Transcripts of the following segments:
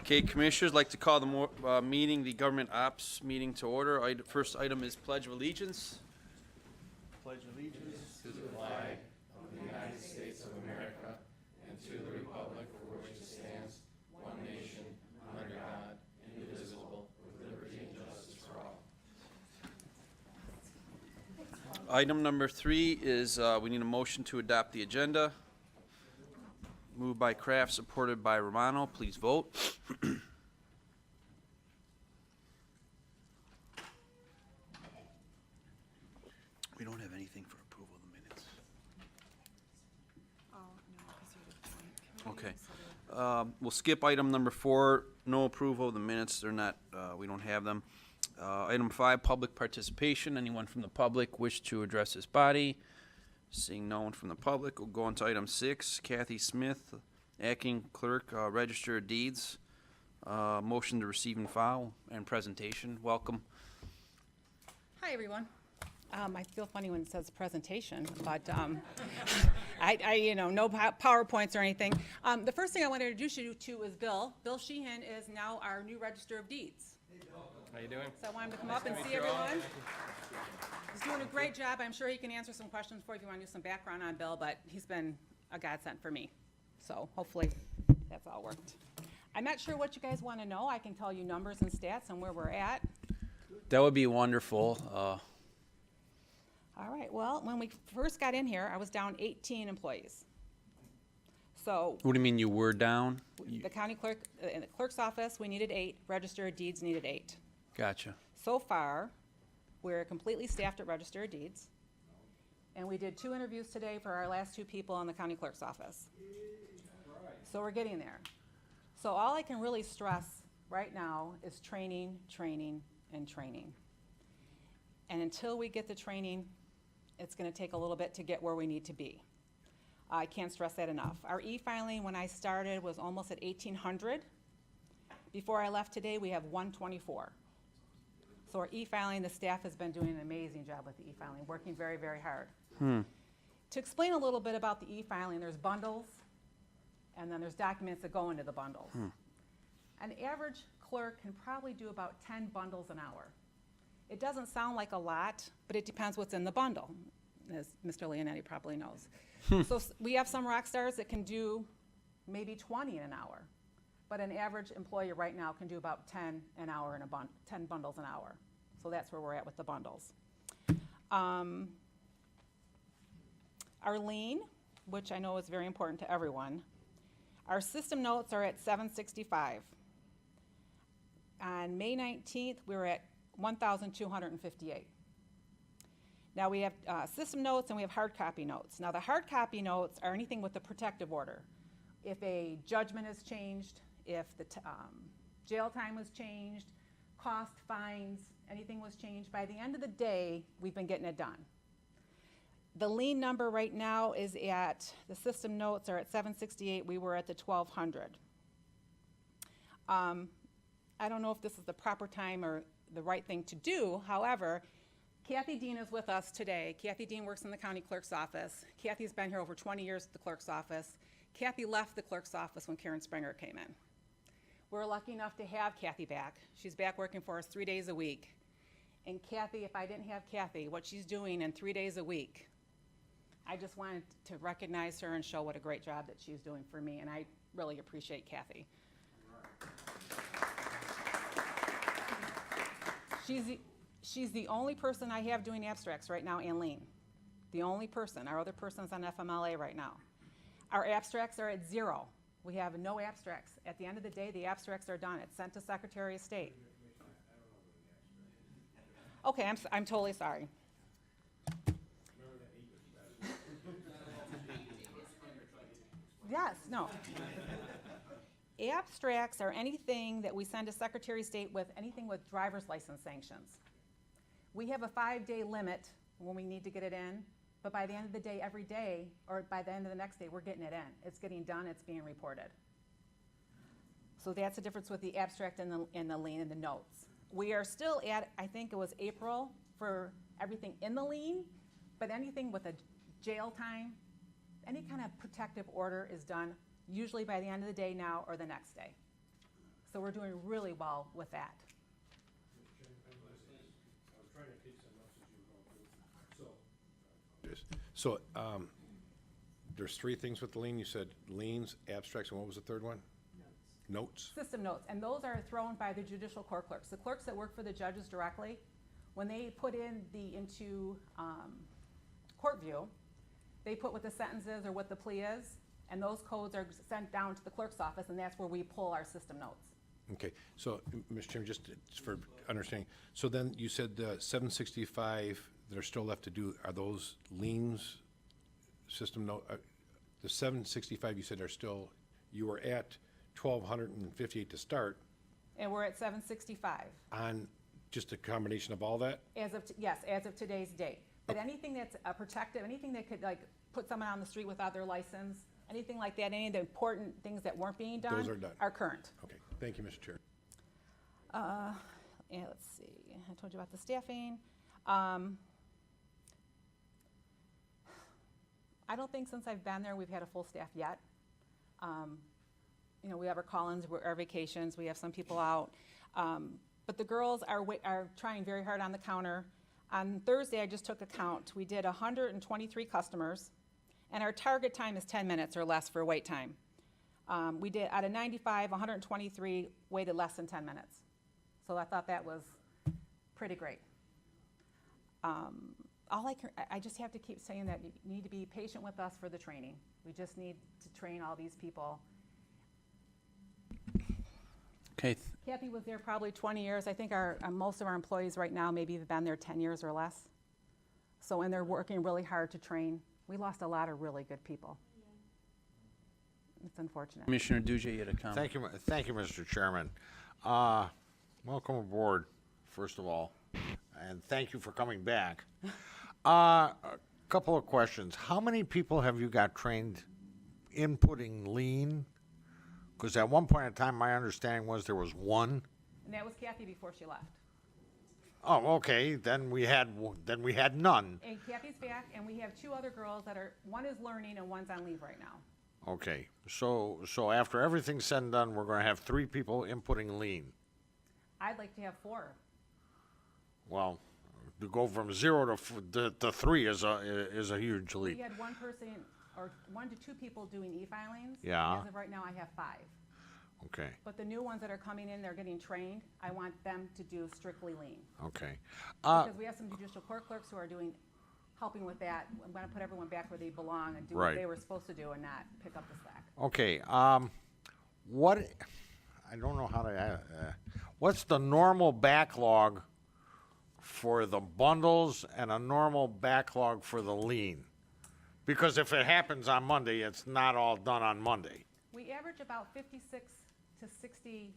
Okay, Commissioners, like to call the meeting, the Government Ops meeting to order. First item is Pledge of Allegiance. Pledge of Allegiance to the flag of the United States of America and to the republic for which it stands, one nation, under God, indivisible, with liberty and justice for all. Item number 3 is we need a motion to adopt the agenda. Moved by Kraft, supported by Romano. Please vote. We don't have anything for approval of the minutes. Oh, no, because you're the joint committee. Okay. We'll skip item number 4. No approval of the minutes. They're not, we don't have them. Item 5, public participation. Anyone from the public wish to address this body? Seeing no one from the public, we'll go on to item 6. Kathy Smith, Acting Clerk, Register of Deeds. Motion to receive and file and presentation. Welcome. Hi, everyone. I feel funny when it says presentation, but no PowerPoints or anything. The first thing I want to introduce you to is Bill. Bill Sheehan is now our new Register of Deeds. How you doing? So I wanted to come up and see everyone. He's doing a great job. I'm sure he can answer some questions for you if you want to do some background on Bill, but he's been a godsend for me. So hopefully that's all worked. I'm not sure what you guys want to know. I can tell you numbers and stats and where we're at. That would be wonderful. All right, well, when we first got in here, I was down 18 employees. So What do you mean you were down? the county clerk, in the clerk's office, we needed 8. Register of Deeds needed 8. Gotcha. So far, we're completely staffed at Register of Deeds. And we did 2 interviews today for our last 2 people in the county clerk's office. So we're getting there. So all I can really stress right now is training, training, and training. And until we get the training, it's going to take a little bit to get where we need to be. I can't stress that enough. Our e-filing, when I started, was almost at 1,800. Before I left today, we have 124. So our e-filing, the staff has been doing an amazing job with the e-filing, working very, very hard. To explain a little bit about the e-filing, there's bundles, and then there's documents that go into the bundles. An average clerk can probably do about 10 bundles an hour. It doesn't sound like a lot, but it depends what's in the bundle, as Mr. Leonetti probably knows. So we have some rock stars that can do maybe 20 in an hour, but an average employee right now can do about 10 an hour in 10 bundles an hour. So that's where we're at with the bundles. Our lien, which I know is very important to everyone, our system notes are at 765. On May 19th, we were at 1,258. Now we have system notes and we have hard copy notes. Now the hard copy notes are anything with a protective order. If a judgment is changed, if the jail time was changed, cost, fines, anything was changed, by the end of the day, we've been getting it done. The lien number right now is at, the system notes are at 768, we were at the 1,200. I don't know if this is the proper time or the right thing to do. However, Kathy Dean is with us today. Kathy Dean works in the county clerk's office. Kathy's been here over 20 years at the clerk's office. Kathy left the clerk's office when Karen Springer came in. We're lucky enough to have Kathy back. She's back working for us 3 days a week. And Kathy, if I didn't have Kathy, what she's doing in 3 days a week, I just wanted to recognize her and show what a great job that she's doing for me, and I really appreciate Kathy. She's the only person I have doing abstracts right now and lien. The only person. Our other person's on FMLA right now. Our abstracts are at 0. We have no abstracts. At the end of the day, the abstracts are done. It's sent to Secretary of State. Okay, I'm totally sorry. Yes, no. Abstracts are anything that we send to Secretary of State with anything with driver's license sanctions. We have a 5-day limit when we need to get it in, but by the end of the day, every day, or by the end of the next day, we're getting it in. It's getting done, it's being reported. So that's the difference with the abstract and the lien and the notes. We are still at, I think it was April for everything in the lien, but anything with a jail time, any kind of protective order is done usually by the end of the day now or the next day. So we're doing really well with that. So, there's three things with the lien. You said liens, abstracts, and what was the third one? Notes. System notes, and those are thrown by the judicial court clerks. The clerks that work for the judges directly, when they put in into court view, they put what the sentence is or what the plea is, and those codes are sent down to the clerk's office, and that's where we pull our system notes. Okay, so, Mr. Chairman, just for understanding, so then you said 765 that are still left to do, are those liens, system note, the 765 you said are still, you were at 1,258 to start And we're at 765, on just a combination of all that? yes, as of today's date. But anything that's protective, anything that could like put someone on the street without their license, anything like that, any of the important things that weren't being done. Those are done. Are current. Okay, thank you, Mr. Chair. And let's see, I told you about the staffing. I don't think since I've been there, we've had a full staff yet. You know, we have our call-ins, our vacations, we have some people out. But the girls are trying very hard on the counter. On Thursday, I just took a count. We did 123 customers, and our target time is 10 minutes or less for wait time. We did, out of 95, 123 waited less than 10 minutes. So I thought that was pretty great. I just have to keep saying that you need to be patient with us for the training. We just need to train all these people. Okay, Kathy was there probably 20 years. I think most of our employees right now maybe have been there 10 years or less. So, and they're working really hard to train. We lost a lot of really good people. It's unfortunate. Commissioner Duje, you had a comment. Thank you, Mr. Chairman. Welcome aboard, first of all, and thank you for coming back. A couple of questions. How many people have you got trained inputting lien? Because at one point in time, my understanding was there was one. And that was Kathy before she left. Oh, okay. Then we had none. And Kathy's back, and we have two other girls that one is learning and one's on leave right now. Okay. So after everything's said and done, we're going to have 3 people inputting lien. I'd like to have 4. Well, to go from 0 to 3 is a huge leap. We had one person, or 1 to 2 people doing e-filings. Yeah. As of right now, I have 5. Okay. But the new ones that are coming in, they're getting trained. I want them to do strictly lien. Okay. Because we have some judicial court clerks who are helping with that. I'm gonna put everyone back where they belong and do what Right. they were supposed to do and not pick up the slack. Okay. What? I don't know how to. What's the normal backlog for the bundles and a normal backlog for the lien? Because if it happens on Monday, it's not all done on Monday. We average about 56 to 60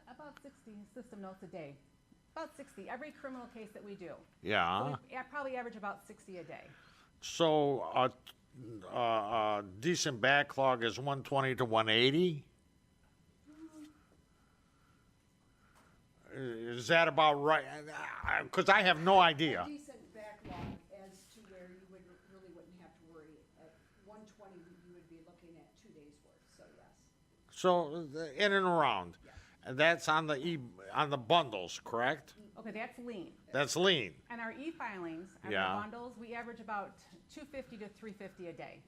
about 60 system notes a day. About 60, every criminal case that we do. So Yeah. we probably average about 60 a day. So a decent backlog is 120 to 180. Is that about right? Because I have no idea. Decent backlog as to where you really wouldn't have to worry. At 120, you would be looking at 2 days' worth, so yes. So in and around, and that's on the bundles, correct? Okay, that's lien. That's lien. And our e-filings, our Yeah. bundles, we average about 250 to 350 a day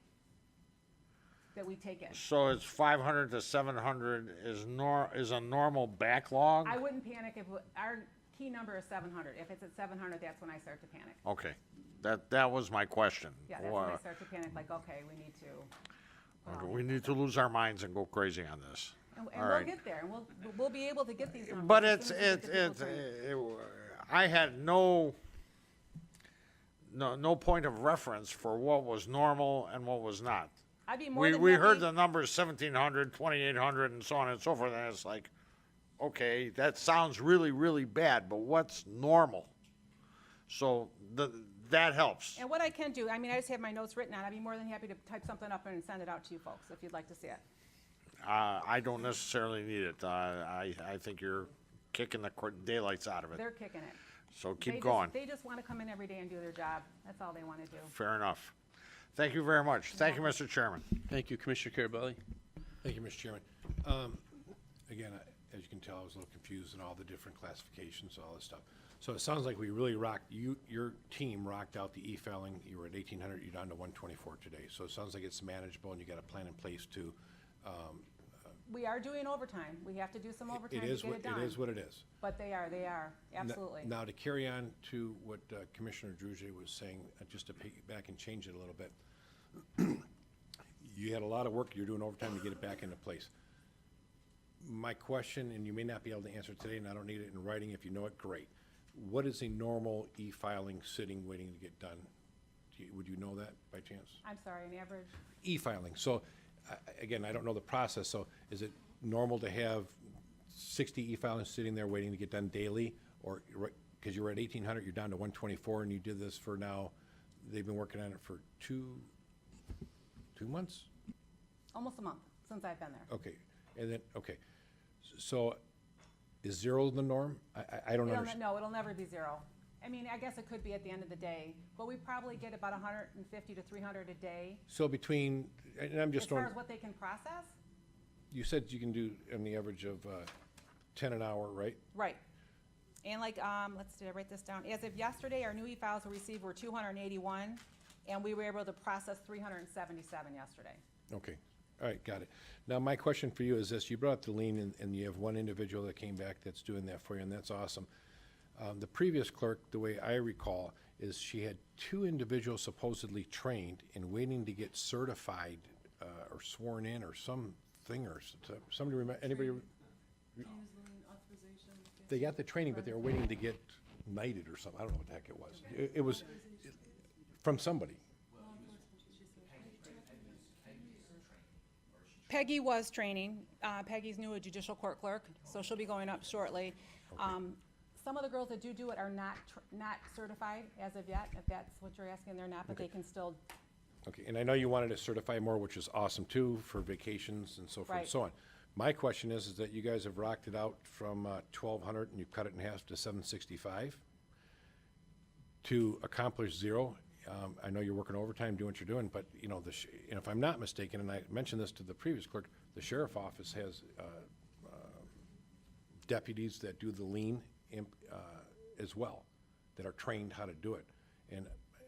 that we take in. So it's 500 to 700 is a normal backlog. I wouldn't panic if, our key number is 700. If it's at 700, that's when I start to panic. Okay, that was my question. Yeah, that's when I start to panic, like, okay, we need to. Okay, we need to lose our minds and go crazy on this. And All we'll right. get there, and we'll be able to get these numbers. But as soon as we get the people trained. I had no point of reference for what was normal and what was not. I'd be more than We heard happy- the numbers 1,700, 2,800, and so on and so forth, and it's like, okay, that sounds really, really bad, but what's normal? So that helps. And what I can do, I mean, I just have my notes written out. I'd be more than happy to type something up and send it out to you folks, if you'd like to see it. I don't necessarily need it. I think you're kicking the daylights out of it. They're kicking it. So They keep just- going. They just want to come in every day and do their job. That's all they want to do. Fair enough. Thank you very much. Thank you, Mr. Chairman. Thank you, Commissioner Carabelli. Thank you, Mr. Chairman. Again, as you can tell, I was a little confused in all the different classifications, all this stuff. So it sounds like we really rocked, your team rocked out the e-filing. You were at 1,800, you're down to 124 today. So it sounds like it's manageable and you got a plan in place to, We are doing overtime. We have to do some overtime to get it done. it is what it is. But they are, absolutely. Now, to carry on to what Commissioner Drugge was saying, just to piggyback and change it a little bit, you had a lot of work, you're doing overtime to get it back into place. My question, and you may not be able to answer today, and I don't need it in writing, if you know it, great. What is a normal e-filing sitting waiting to get done? Would you know that by chance? I'm sorry, an average, E-filing, so, again, I don't know the process, so is it normal to have 60 e-filings sitting there waiting to get done daily? Or, because you were at 1,800, you're down to 124, and you did this for now, they've been working on it for two months? almost a month since I've been there. Okay, and then, okay, so is zero the norm? I don't understand. No, it'll never be zero. I mean, I guess it could be at the end of the day, but we probably get about 150 to 300 a day. So between, and I'm just As far throwing, as what they can process? you said you can do on the average of 10 an hour, right? Right. And like, did I write this down? As of yesterday, our new e-files we received were 281, and we were able to process 377 yesterday. Okay, all right, got it. Now, my question for you is this, you brought up the lien, and you have one individual that came back that's doing that for you, and that's awesome. The previous clerk, the way I recall, is she had two individuals supposedly trained and waiting to get certified or sworn in or something, or somebody remember, anybody? They got the training, but they were waiting to get knighted or something, I don't know what the heck it was. It was from somebody. Peggy was training. Peggy's new a judicial court clerk, so she'll be going up shortly. Some of the girls that do it are not certified as of yet, if that's what you're asking. They're not, but they can still. Okay, and I know you wanted to certify more, which is awesome too, for vacations and so forth and Right. so on. My question is that you guys have rocked it out from 1,200 and you cut it in half to 765 to accomplish zero. I know you're working overtime, doing what you're doing, but you know, and if I'm not mistaken, and I mentioned this to the previous clerk, the sheriff office has deputies that do the lien as well, that are trained how to do it. And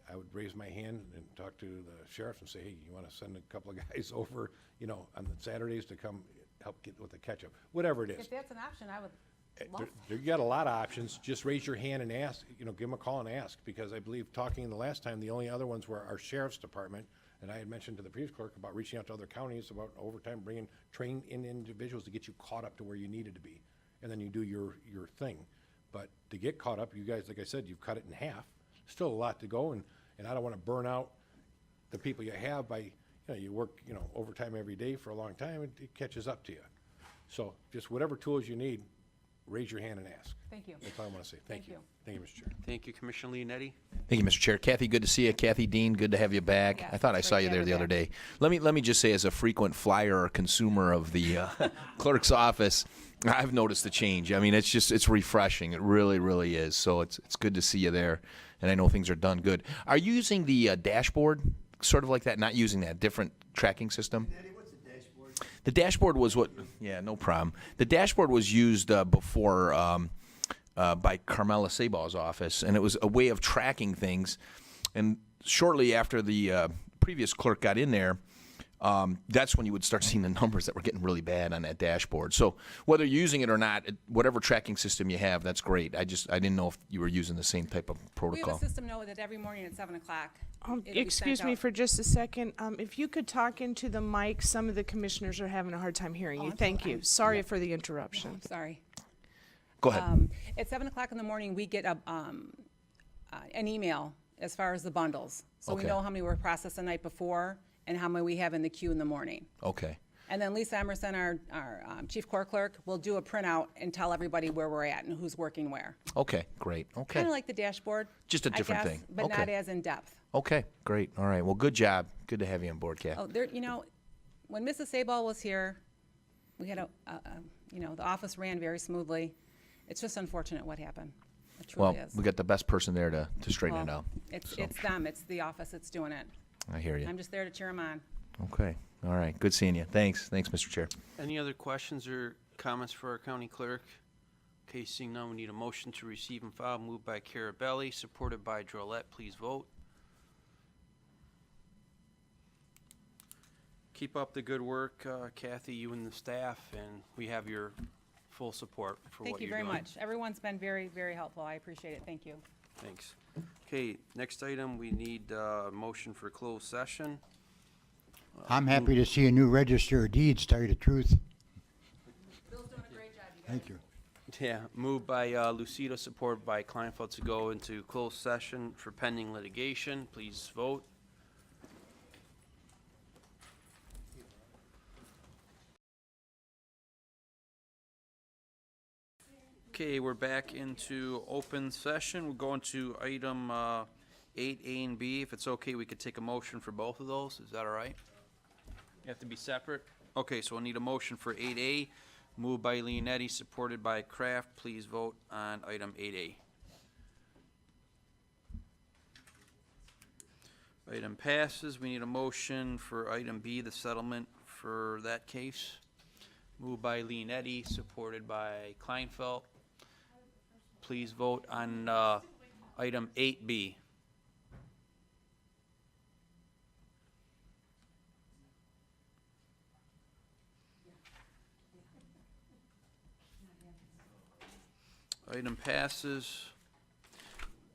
I would raise my hand and talk to the sheriff and say, hey, you want to send a couple of guys over, you know, on the Saturdays to come help get with the catch-up, whatever it is. If that's an option, I would love. You got a lot of options. Just raise your hand and ask, you know, give them a call and ask, because I believe talking the last time, the only other ones were our sheriff's department, and I had mentioned to the previous clerk about reaching out to other counties about overtime, bringing trained in individuals to get you caught up to where you needed to be, and then you do your thing. But to get caught up, you guys, like I said, you've cut it in half. Still a lot to go, and I don't want to burn out the people you have by, you know, you work, you know, overtime every day for a long time, it catches up to you. So just whatever tools you need, raise your hand and ask. Thank you. That's all I want to say. Thank Thank you. you. Thank you, Mr. Chair. Thank you, Commissioner Leonetti. Thank you, Mr. Chair. Kathy, good to see you. Kathy Dean, good to have you back. Yes, I thought I it's saw great you to there have the you other back. day. Let me just say, as a frequent flyer or consumer of the clerk's office, I've noticed the change. I mean, it's refreshing. It really, really is. So it's good to see you there, and I know things are done good. Are you using the dashboard, sort of like that? Not using that different tracking system? The dashboard was what? Yeah, no problem. The dashboard was used before by Carmela Sabah's office, and it was a way of tracking things. And shortly after the previous clerk got in there, that's when you would start seeing the numbers that were getting really bad on that dashboard. So whether you're using it or not, whatever tracking system you have, that's great. I didn't know if you were using the same type of We have protocol. a system now that every morning at 7 o'clock. it'll be Excuse sent me out. for just a second. If you could talk into the mic, some of the commissioners are having a hard time hearing you. I'm Thank sorry. you. Sorry for the interruption. Sorry. Go ahead. At 7 o'clock in the morning, we get an email as far as the bundles. So we Okay. know how many were processed the night before and how many we have in the queue in the morning. Okay. And then Lisa Emerson, our chief court clerk, will do a printout and tell everybody where we're at and who's working where. Okay, great. Okay. Kind of like the dashboard. Just a I different guess, thing. But not Okay. as in-depth. Okay, great. All right. Well, good job. Good to have you on board, Kath. Oh, there, when Mrs. Sabal was here, we had the office ran very smoothly. It's just unfortunate what happened. It Well, truly is. we got the best person there to straighten it Well, out. It's So, them, it's the office that's doing it. I hear you. I'm just there to cheer them on. Okay. All right. Good seeing you. Thanks. Thanks, Mr. Chair. Any other questions or comments for our county clerk? Okay, seeing none, we need a motion to receive and file, moved by Carabelli, supported by Drollet. Please vote. Keep up the good work, Kathy, you and the staff, and we have your full support for what Thank you you're very doing. much. Everyone's been very, very helpful. I appreciate it. Thank you. Thanks. Okay, next item, we need a motion for closed session. I'm happy to see a new register of deeds, tell you the truth. Bill's doing a great job, you guys. Thank you. Yeah, moved by Lucido, supported by Kleinfeld to go into closed session for pending litigation. Please vote. Okay, we're back into open session. We're going to item 8A and B. If it's okay, we could take a motion for both of those. Is that all right? You have to be separate? Okay, so we'll need a motion for 8A, moved by Leonetti, supported by Kraft. Please vote on item 8A. Item passes. We need a motion for item B, the settlement for that case. Moved by Leonetti, supported by Kleinfeld. Please vote on item 8B. Item passes.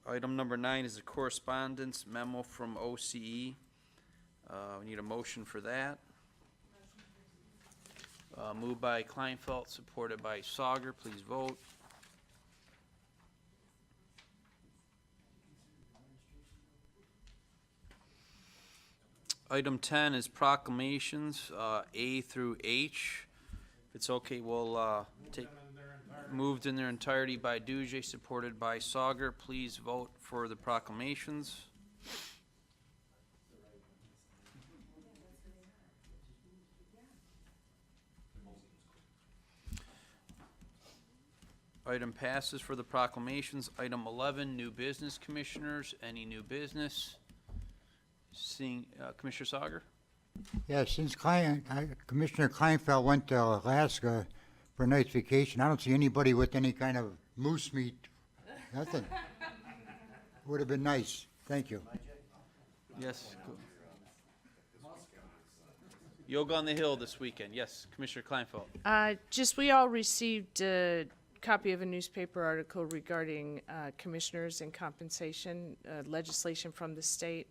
Item number 9 is a correspondence memo from OCE. We need a motion for that. Moved by Kleinfeld, supported by Sauger. Please vote. Item 10 is proclamations, A through H. If it's okay, we'll take, moved in their entirety by Duje, supported by Sauger. Please vote for the proclamations. Item passes for the proclamations. Item 11, new business commissioners. Any new business? Seeing Commissioner Sauger? Yeah, since Commissioner Kleinfeld went to Alaska for a night's vacation, I don't see anybody with any kind of moose meat. Nothing. Would have been nice. Thank you. Yes. Yoga on the Hill this weekend. Yes, Commissioner Kleinfeld. We all received a copy of a newspaper article regarding commissioners and compensation legislation from the state.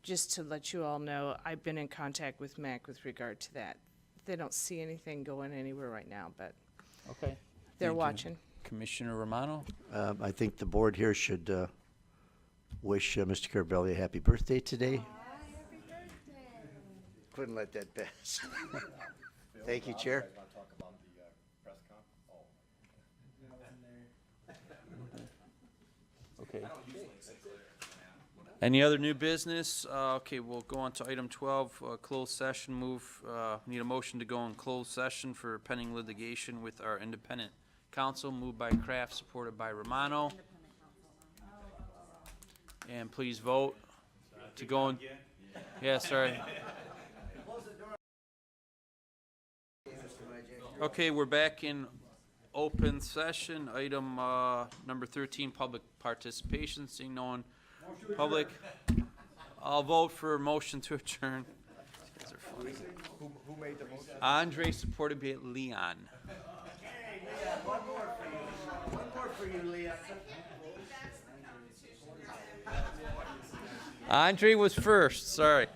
Just to let you all know, I've been in contact with MAC with regard to that. They don't see anything going anywhere right now, but Okay. they're watching. Commissioner Romano? I think the board here should wish Mr. Carabelli a happy birthday today. Couldn't let that pass. Thank you, Chair. Okay. Any other new business? Okay, we'll go on to item 12, closed session move. Need a motion to go in closed session for pending litigation with our independent counsel, moved by Kraft, supported by Romano. And please vote to go in. Yeah, sorry. Okay, we're back in open session. Item number 13, public participation. Seeing no one public, I'll vote for a motion to adjourn. These guys are funny. Who made the motion? Andre, supported by Leon. One more for you, Leah. Andre was first, sorry.